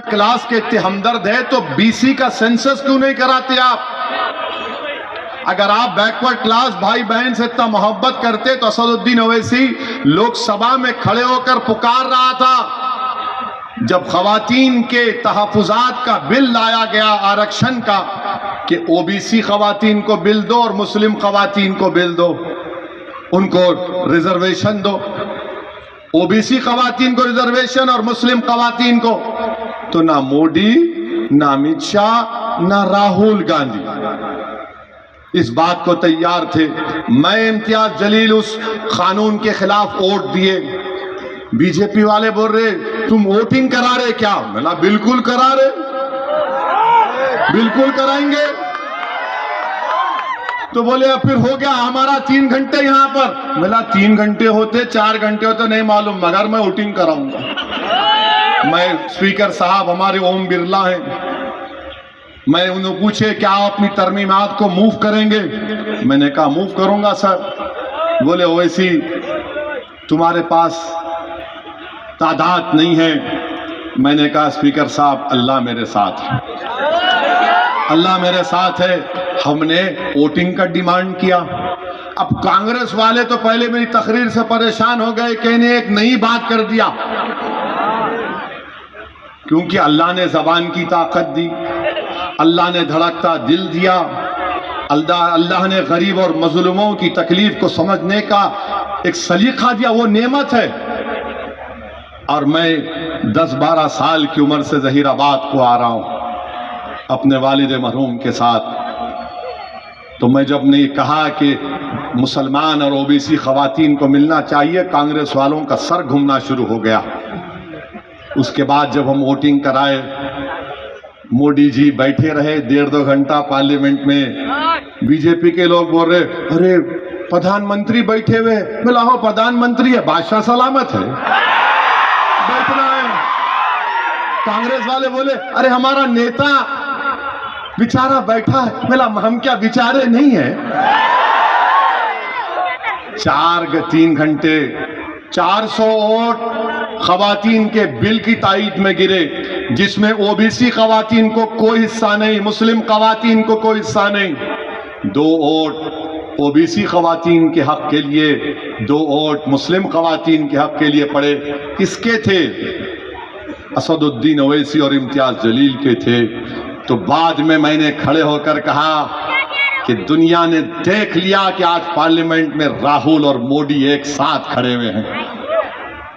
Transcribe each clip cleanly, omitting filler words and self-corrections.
Class के इतने हमदर्द है तो बीसी का सेंसस क्यों नहीं कराते आप? अगर आप बैकवर्ड क्लास भाई बहन से इतना मोहब्बत करते तो असदुद्दीन ओवैसी लोकसभा में खड़े होकर पुकार रहा था जब खवातीन के तहफुजात का बिल लाया गया आरक्षण का कि ओबीसी खवातीन को बिल दो और मुस्लिम खवातीन को बिल दो, उनको रिजर्वेशन दो, ओबीसी खवातीन को रिजर्वेशन और मुस्लिम खवातीन को। तो ना मोदी, ना अमित शाह, ना राहुल गांधी इस बात को तैयार थे। मैं इम्तियाज जलील उस कानून के खिलाफ वोट दिए। बीजेपी वाले बोल रहे तुम वोटिंग करा रहे क्या? मैंने बिल्कुल करा रहे, बिल्कुल कराएंगे। तो बोले अब फिर हो गया हमारा 3 घंटे यहां पर। मैंने 3 घंटे होते 4 घंटे होते नहीं मालूम, मगर मैं वोटिंग कराऊंगा। मैं स्पीकर साहब हमारे ओम बिरला हैं, मैं उन्हें पूछे क्या आप अपनी तरमीमात को मूव करेंगे? मैंने कहा मूव करूंगा सर। बोले ओवैसी तुम्हारे पास तादाद नहीं है। मैंने कहा स्पीकर साहब अल्लाह मेरे साथ है, अल्लाह मेरे साथ है। हमने वोटिंग का डिमांड किया। अब कांग्रेस वाले तो पहले मेरी तकरीर से परेशान हो गए, कहने एक नई बात कर दिया, क्योंकि अल्लाह ने जबान की ताकत दी, अल्लाह ने धड़कता दिल दिया, अल्लाह ने गरीब और मजलूमों की तकलीफ को समझने का एक सलीका दिया, वो नेमत है। और मैं 10-12 साल की उम्र से जहीराबाद को आ रहा हूं अपने वालिद मरहूम के साथ। तो मैं जब ने कहा कि मुसलमान और ओबीसी खवातीन को मिलना चाहिए, कांग्रेस वालों का सर घूमना शुरू हो गया। उसके बाद जब हम वोटिंग कराए, मोदी जी बैठे रहे 1.5-2 घंटा पार्लियामेंट में। बीजेपी के लोग बोल रहे अरे प्रधानमंत्री बैठे हुए। बोला हो प्रधानमंत्री है, बादशाह सलामत है, बैठना है। कांग्रेस वाले बोले अरे हमारा नेता बेचारा बैठा है। बोला हम क्या बेचारे नहीं है? 3 घंटे 400 वोट खवातीन के बिल की ताईद में गिरे, जिसमें ओबीसी खवातीन को कोई हिस्सा नहीं, मुस्लिम खवातीन को कोई हिस्सा नहीं। 2 वोट ओबीसी खवातीन के हक के लिए, 2 वोट मुस्लिम खवातीन के हक के लिए पड़े। किसके थे? असदुद्दीन ओवैसी और इम्तियाज जलील के थे। तो बाद में मैंने खड़े होकर कहा कि दुनिया ने देख लिया कि आज पार्लियामेंट में राहुल और मोदी एक साथ खड़े हुए हैं,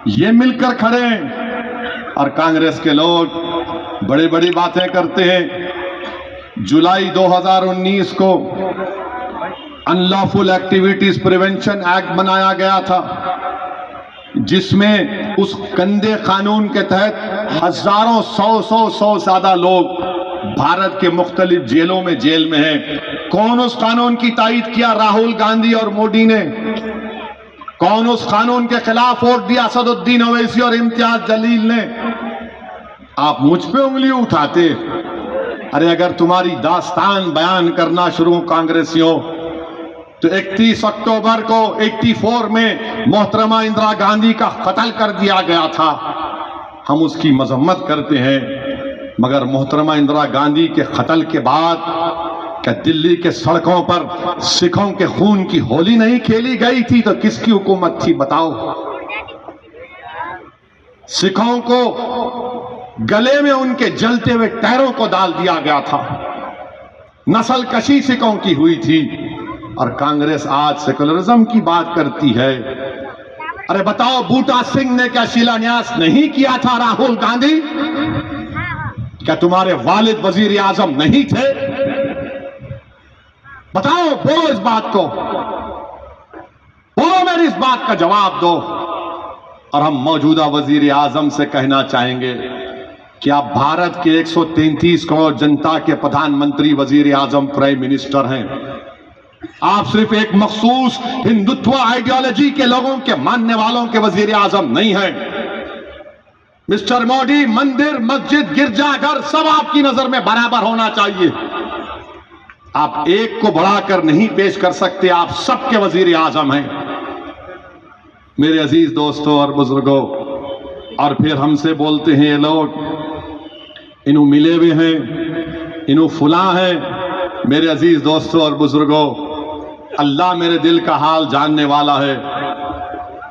ये मिलकर खड़े हैं। और कांग्रेस के लोग बड़ी बड़ी बातें करते हैं। जुलाई 2019 को अनलॉफुल एक्टिविटीज प्रिवेंशन एक्ट बनाया गया था, जिसमें उस गंदे कानून के तहत हजारों 100 ज्यादा लोग भारत के मुख्तलिफ जेलों में जेल में हैं। कौन उस कानून की तायीद किया? राहुल गांधी और मोदी ने। कौन उस कानून के खिलाफ वोट दिया? असदुद्दीन ओवैसी और इम्तियाज जलील ने। आप मुझ पे उंगली उठाते। अरे अगर तुम्हारी दास्तान बयान करना शुरू कांग्रेसियों, तो 31 अक्टूबर को 84 में मोहतरमा इंदिरा गांधी का कत्ल कर दिया गया था। हम उसकी मजम्मत करते हैं, मगर मोहतरमा इंदिरा गांधी के कत्ल के बाद क्या दिल्ली के सड़कों पर सिखों के खून की होली नहीं खेली गई थी? तो किसकी हुकूमत थी बताओ? सिखों को गले में उनके जलते हुए टैरों को डाल दिया गया था, नस्ल कशी सिखों की हुई थी। और कांग्रेस आज सेकुलरिज्म की बात करती है। अरे बताओ, बूटा सिंह ने क्या शिलान्यास नहीं किया था? राहुल गांधी, क्या तुम्हारे वालिद वजीर आजम नहीं थे? बताओ, बोलो इस बात को, बोलो, मेरी इस बात का जवाब दो। और हम मौजूदा वजीर आजम से कहना चाहेंगे कि आप भारत के 133 करोड़ जनता के प्रधानमंत्री, वजीर आजम, प्राइम मिनिस्टर हैं। आप सिर्फ एक मखसूस हिंदुत्व आइडियोलॉजी के लोगों के मानने वालों के वजीर आजम नहीं हैं। मिस्टर मोदी, मंदिर, मस्जिद, गिरजाघर सब आपकी नजर में बराबर होना चाहिए। आप एक को बढ़ाकर नहीं पेश कर सकते, आप सबके वजीर आजम हैं। मेरे अजीज दोस्तों और बुजुर्गों, और फिर हमसे बोलते हैं ये लोग इन्हों मिले हुए हैं, इन्हों फुला है। मेरे अजीज दोस्तों और बुजुर्गों, अल्लाह मेरे दिल का हाल जानने वाला है।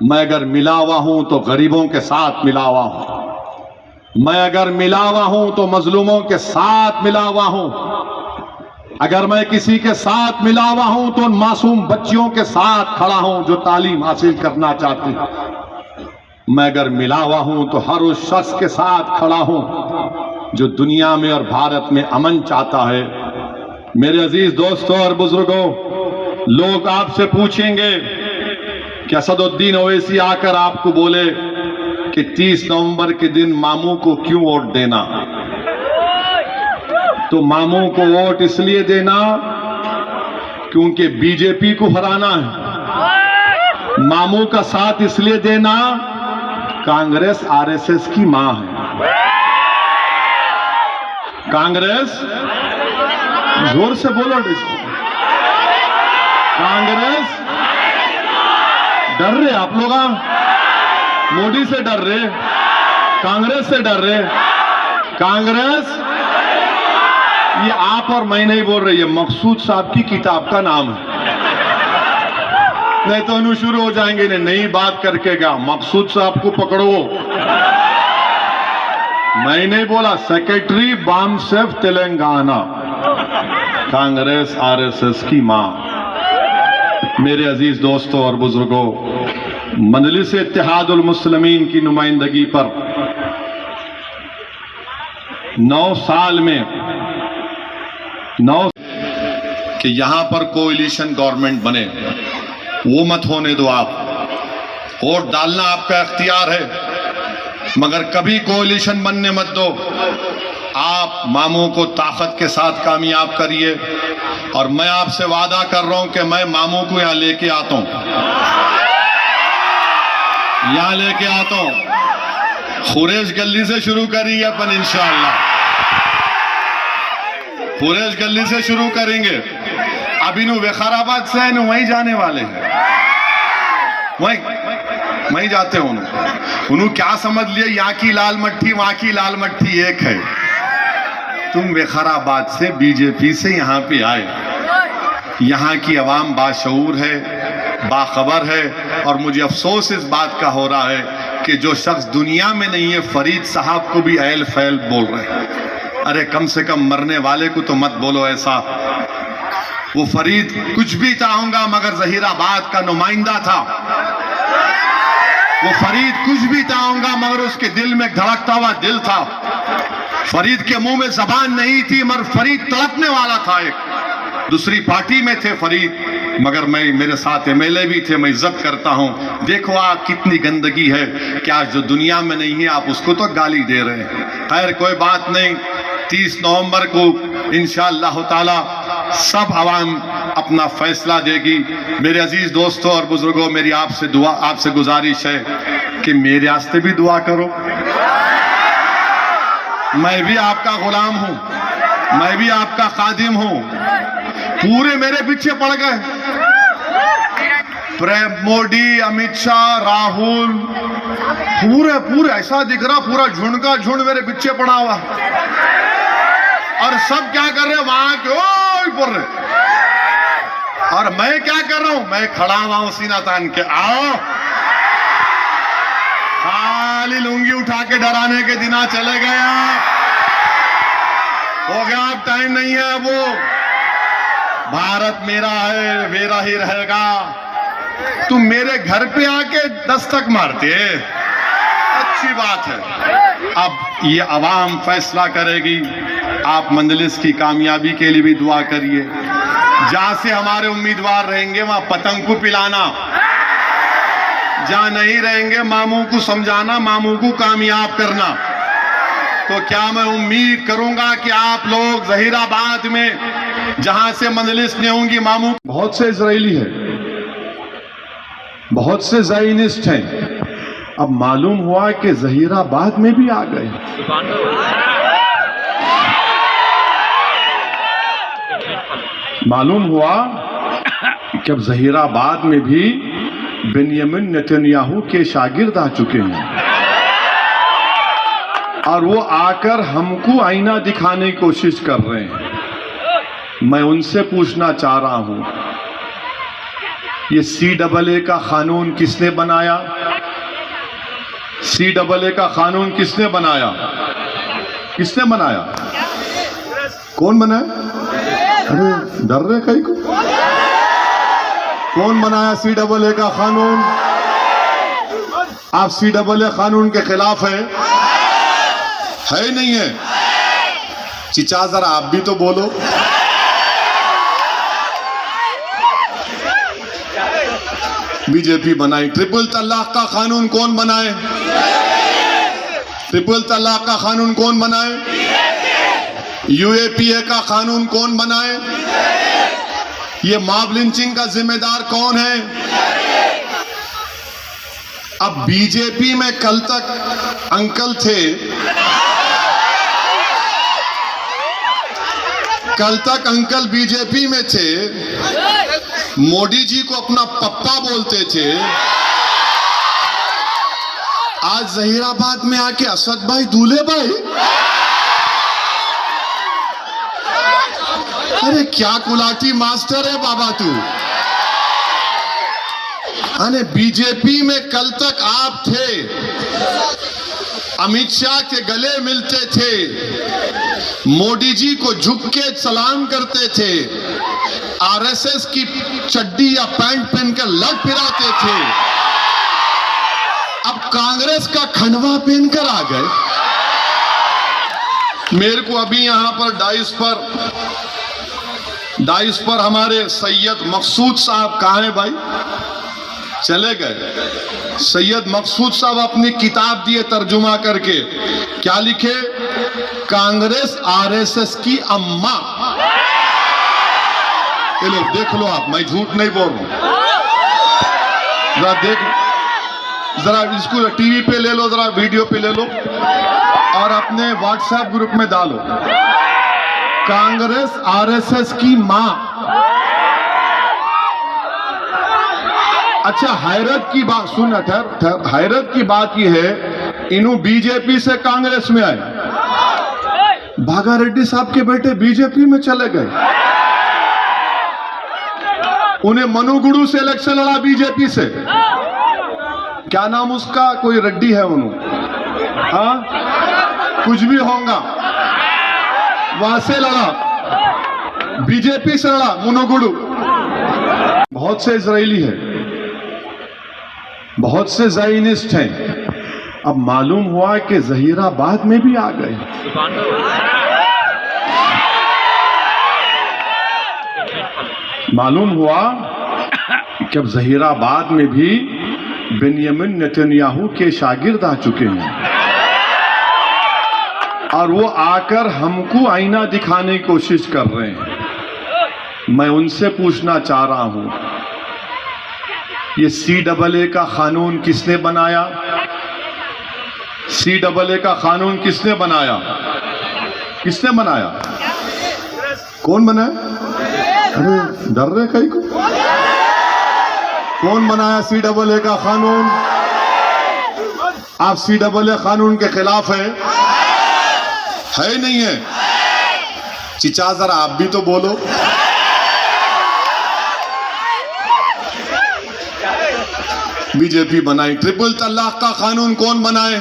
मैं अगर मिला हुआ हूं तो गरीबों के साथ मिला हुआ हूं। मैं अगर मिला हुआ हूं तो मजलूमों के साथ मिला हुआ हूं। अगर मैं किसी के साथ मिला हुआ हूं तो उन मासूम बच्चियों के साथ खड़ा हूं जो तालीम हासिल करना चाहती हैं। मैं अगर मिला हुआ हूं तो हर उस शख्स के साथ खड़ा हूं जो दुनिया में और भारत में अमन चाहता है। मेरे अजीज दोस्तों और बुजुर्गों, लोग आपसे पूछेंगे कि असदुद्दीन ओवैसी आकर आपको बोले कि 30 नवंबर के दिन मामू को क्यों वोट देना। तो मामू को वोट इसलिए देना क्योंकि बीजेपी को हराना है। मामू का साथ इसलिए देना, कांग्रेस आरएसएस की मां है। कांग्रेस, जोर से बोलो, कांग्रेस डर रहे आप लोग, मोदी से डर रहे, कांग्रेस से डर रहे। कांग्रेस, ये आप और मैं नहीं बोल रही है, मकसूद साहब की किताब का नाम है। नहीं तो अनु शुरू हो जाएंगे, नई बात करके क्या, मकसूद साहब को पकड़ो। मैं नहीं बोला, सेक्रेटरी बामसेफ तेलंगाना, कांग्रेस आरएसएस की मां। मेरे अजीज दोस्तों और बुजुर्गों, मजलिस इत्तेहादुल मुस्लिमीन की नुमाइंदगी पर 9 साल में 9 कि यहां पर कोएलिशन गवर्नमेंट बने, वो मत होने दो। आप वोट डालना आपका इख्तियार है, मगर कभी कोएलिशन बनने मत दो। आप मामू को ताकत के साथ कामयाब करिए, और मैं आपसे वादा कर रहा हूं कि मैं मामू को यहां लेके आता हूं, यहां लेके आता हूं। खुरेश गली से शुरू करेंगे अपन इंशाअल्लाह, खुरेश गली से शुरू करेंगे। अब इन्हों विकाराबाद से है, वहीं जाने वाले हैं, वहीं जाते हो। उन्होंने क्या समझ लिया, यहाँ की लाल मट्टी वहां की लाल मट्टी एक है। तुम विकाराबाद से बीजेपी से यहाँ पे आए, यहाँ की आवाम बाशऊर है, बाखबर है, और मुझे अफसोस इस बात का हो रहा है कि जो शख्स दुनिया में नहीं है, फरीद साहब को भी ऐल फैल बोल रहे हैं। अरे कम से कम मरने वाले को तो मत बोलो ऐसा। वो फरीद कुछ भी चाहूंगा मगर जहीराबाद का नुमाइंदा था। वो फरीद कुछ भी चाहूंगा मगर उसके दिल में धड़कता हुआ दिल था। फरीद के मुंह में जबान नहीं थी मगर फरीद तड़पने वाला था। एक दूसरी पार्टी में थे फरीद, मगर मेरे साथ एमएलए भी थे, मैं इज्जत करता हूं। देखो आप कितनी गंदगी है कि आज जो दुनिया में नहीं है आप उसको तो गाली दे रहे हैं। खैर कोई बात नहीं, 30 नवंबर को इंशाअल्लाह ताला सब आवाम अपना फैसला देगी। मेरे अजीज दोस्तों और बुजुर्गों, मेरी आपसे गुजारिश है कि मेरे वास्ते भी दुआ करो। मैं भी आपका गुलाम हूं, मैं भी आपका खादिम हूं। पूरे मेरे पीछे पड़ गए, मोदी, अमित शाह, राहुल, पूरे ऐसा दिख रहा, पूरा झुंड का झुंड मेरे पीछे पड़ा हुआ। और सब क्या कर रहे, वहां के ऊपर, और मैं क्या कर रहा हूं, मैं खड़ा हुआ हूं सीना तान के। आओ, खाली लुंगी उठा के डराने के दिना चले गया, हो गया, अब टाइम नहीं है। वो भारत मेरा है, मेरा ही रहेगा। तुम मेरे घर पे आके दस्तक मारते, अच्छी बात है। अब ये आवाम फैसला करेगी। आप मंजलिस की कामयाबी के लिए भी दुआ करिए। जहां से हमारे उम्मीदवार रहेंगे वहां पतंग को पिलाना, जहां नहीं रहेंगे मामू को समझाना, मामू को कामयाब करना। तो क्या मैं उम्मीद करूंगा कि आप लोग जहीराबाद में जहां से मंजलिस नहीं होंगी मामू। बहुत से इजरायली हैं, बहुत से ज़ायनिस्ट हैं। अब मालूम हुआ कि जहीराबाद में भी आ गए। मालूम हुआ कि अब जहीराबाद में भी बेंयामिन नेतन्याहू के शागिर्द आ चुके हैं। और वो आकर हमको आईना दिखाने की कोशिश कर रहे हैं। मैं उनसे पूछना चाह रहा हूं, ये CAA का कानून किसने बनाया? CAA का कानून किसने बनाया? किसने बनाया? कौन बनाया? अरे डर रहे कहीं को? कौन बनाया CAA का कानून? आप CAA कानून के खिलाफ है ही नहीं है? चिचा जरा आप भी तो बोलो। बीजेपी बनाई। ट्रिपल तलाक का कानून कौन बनाए? ट्रिपल तलाक का कानून कौन बनाए? UAPA का कानून कौन बनाए? ये मॉब लिंचिंग का जिम्मेदार कौन है? अब बीजेपी में कल तक अंकल थे, कल तक अंकल बीजेपी में थे, मोदी जी को अपना पप्पा बोलते थे। आज जहीराबाद में आके असद भाई, दूल्हे भाई, अरे क्या कुलाटी मास्टर है बाबा तू। अरे बीजेपी में कल तक आप थे, अमित शाह के गले मिलते थे, मोदी जी को झुक के सलाम करते थे, RSS की चड्डी या पैंट पहनकर लड़ फिराते थे। अब कांग्रेस का खंडवा पहनकर आ गए। मेरे को अभी यहां पर डाइस पर हमारे सैयद मकसूद साहब कहाँ हैं भाई? चले गए। सैयद मकसूद साहब अपनी किताब दिए तर्जुमा करके, क्या लिखे? कांग्रेस RSS की अम्मा। ये लो देख लो आप, मैं झूठ नहीं बोल रहा हूं। जरा देख, जरा इसको टीवी पे ले लो, जरा वीडियो पे ले लो और अपने व्हाट्सएप ग्रुप में डालो। कांग्रेस RSS की मां। अच्छा हैरत की बात सुन, ठहर, हैरत की बात यह है, इन्हों बीजेपी से कांग्रेस में आए। भागा रेड्डी साहब के बेटे बीजेपी में चले गए। उन्हें मनुगुरु से इलेक्शन लड़ा बीजेपी से। क्या नाम उसका? कोई रेड्डी है उन्होंने, हाँ कुछ भी होगा, वहां से लड़ा, बीजेपी से लड़ा मनुगुरु। बहुत से इजरायली है, बहुत से ज़ायनिस्ट हैं। अब मालूम हुआ कि जहीराबाद में भी आ गए। मालूम हुआ कि अब जहीराबाद में भी बेंयामिन नेतन्याहू के शागिर्द आ चुके हैं और वो आकर हमको आईना दिखाने की कोशिश कर रहे हैं। मैं उनसे पूछना चाह रहा हूं, ये CAA का कानून किसने बनाया? CAA का कानून किसने बनाया? किसने बनाया? कौन बनाया? अरे डर रहे कहीं को? कौन बनाया CAA का कानून? आप CAA कानून के खिलाफ है नहीं है? चिचा जरा आप भी तो बोलो। बीजेपी बनाई। ट्रिपल तलाक का कानून कौन बनाए?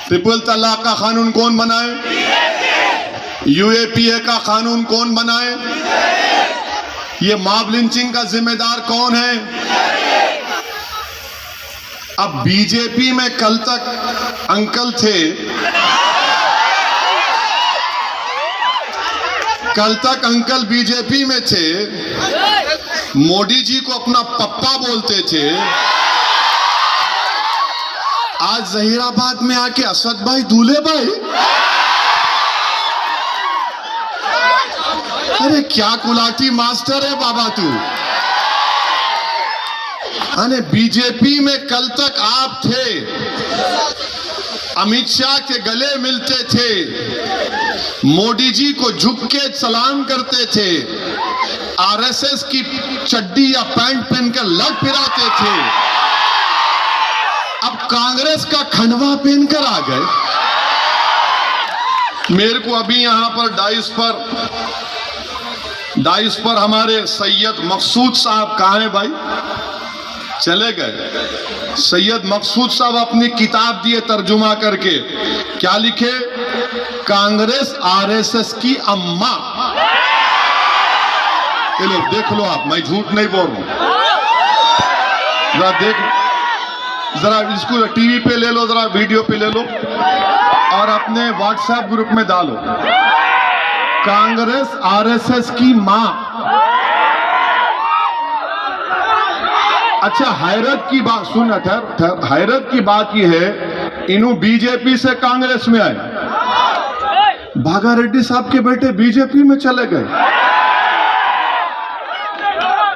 ट्रिपल तलाक का कानून कौन बनाए? UAPA का कानून कौन बनाए? ये मॉब लिंचिंग का जिम्मेदार कौन है? अब बीजेपी में कल तक अंकल थे, कल तक अंकल बीजेपी में थे, मोदी जी को अपना पप्पा बोलते थे। आज जहीराबाद में आके असद भाई, दूल्हे भाई, अरे क्या कुलाटी मास्टर है बाबा तू। अरे बीजेपी में कल तक आप थे, अमित शाह के गले मिलते थे, मोदी जी को झुक के सलाम करते थे, RSS की चड्डी या पैंट पहनकर लड़ फिराते थे। अब कांग्रेस का खंडवा पहनकर आ गए। मेरे को अभी यहां पर डाइस पर हमारे सैयद मकसूद साहब कहाँ हैं भाई? चले गए। सैयद मकसूद साहब अपनी किताब दिए तर्जुमा करके, क्या लिखे? कांग्रेस आरएसएस की अम्मा। ये लो, देख लो आप, मैं झूठ नहीं बोल रहा हूं। जरा इसको टीवी पे ले लो, जरा वीडियो पे ले लो और अपने व्हाट्सएप ग्रुप में डालो, कांग्रेस आरएसएस की मां। अच्छा, हैरत की बात सुन, ठहर। हैरत की बात यह है, इन्हों बीजेपी से कांग्रेस में आए। भागा रेड्डी साहब के बेटे बीजेपी में चले गए।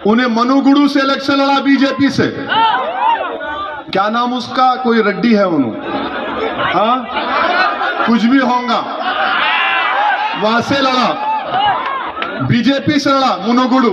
उन्हें मनुगुरु से इलेक्शन लड़ा बीजेपी से। क्या नाम उसका? कोई रेड्डी है उन्होंने, हाँ कुछ भी होगा, वहां से लड़ा, बीजेपी से लड़ा मनुगुरु।